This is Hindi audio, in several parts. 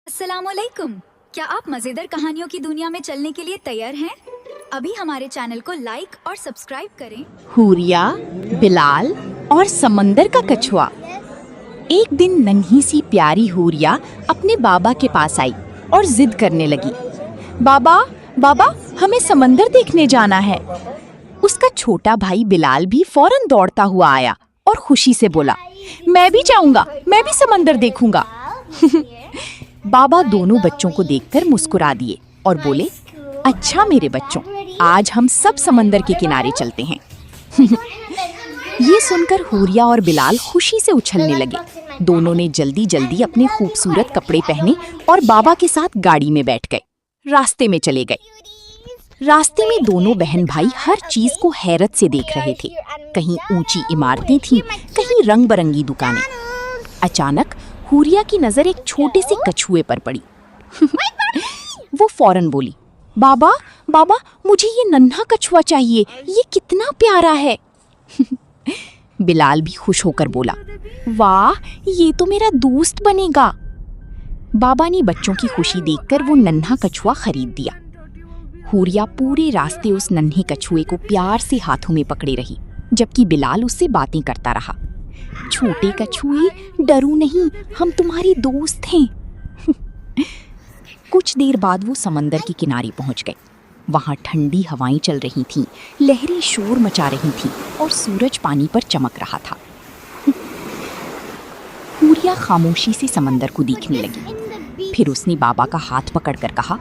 अस्सलाम वालेकुम। क्या आप मजेदार कहानियों की दुनिया में चलने के लिए तैयार हैं? अभी हमारे चैनल को लाइक और सब्सक्राइब करें। हूरिया, बिलाल और समंदर का कछुआ। एक दिन नन्ही सी प्यारी हूरिया अपने बाबा के पास आई और जिद करने लगी, बाबा बाबा हमें समंदर देखने जाना है। उसका छोटा भाई बिलाल भी फौरन दौड़ता हुआ आया और खुशी से बोला, मैं भी जाऊंगा, मैं भी समंदर देखूंगा। बाबा दोनों बच्चों को देखकर मुस्कुरा दिए और बोले, अच्छा मेरे बच्चों, आज हम सब समंदर के किनारे चलते हैं। ये सुनकर हूरिया और बिलाल खुशी से उछलने लगे। दोनों ने जल्दी जल्दी अपने खूबसूरत कपड़े पहने और बाबा के साथ गाड़ी में बैठ गए। रास्ते में चले गए। रास्ते में दोनों बहन भाई हर चीज को हैरत से देख रहे थे। कहीं ऊंची इमारतें थीं, कहीं रंग बिरंगी दुकानें। अचानक हूरिया की नजर एक छोटे से कछुए पर पड़ी। वो फौरन बोली, बाबा बाबा मुझे ये नन्हा कछुआ चाहिए, ये कितना प्यारा है। बिलाल भी खुश होकर बोला, वाह ये तो मेरा दोस्त बनेगा। बाबा ने बच्चों की खुशी देखकर वो नन्हा कछुआ खरीद दिया। हूरिया पूरे रास्ते उस नन्हे कछुए को प्यार से हाथों में पकड़े रही, जबकि बिलाल उससे बातें करता रहा। छोटे कछुए डरो नहीं, हम तुम्हारे दोस्त हैं। कुछ देर बाद वो समंदर के किनारे पहुंच गए। वहां ठंडी हवाएं चल रही थीं, लहरें शोर मचा रही थीं और सूरज पानी पर चमक रहा था। हूरिया खामोशी से समंदर को देखने लगी। फिर उसने बाबा का हाथ पकड़कर कहा,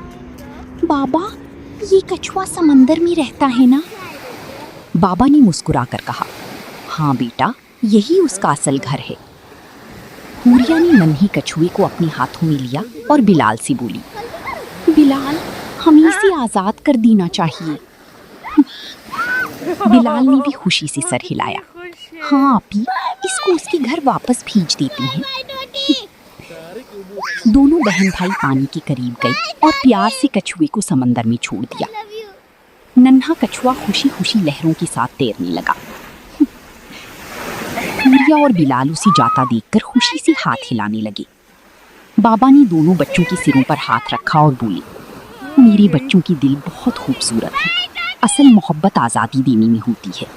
बाबा ये कछुआ समंदर में रहता है ना? बाबा ने मुस्कुराकर कहा, हाँ बेटा, यही उसका असल घर है। हूरिया ने नन्ही कछुए को अपने हाथों में लिया और बिलाल से बोली, बिलाल हमें इसे आजाद कर देना चाहिए। बिलाल ने भी खुशी से सर हिलाया, हाँ आपी, इसको उसके घर वापस भेज देती हैं। दोनों बहन भाई पानी के करीब गए और प्यार से कछुए को समंदर में छोड़ दिया। नन्हा कछुआ खुशी खुशी लहरों के साथ तैरने लगा। हूरिया और बिलाल उसे जाता देखकर खुशी से हाथ हिलाने लगे। बाबा ने दोनों बच्चों के सिरों पर हाथ रखा और बोले, मेरे बच्चों की दिल बहुत खूबसूरत है। असल मोहब्बत आज़ादी देने में होती है।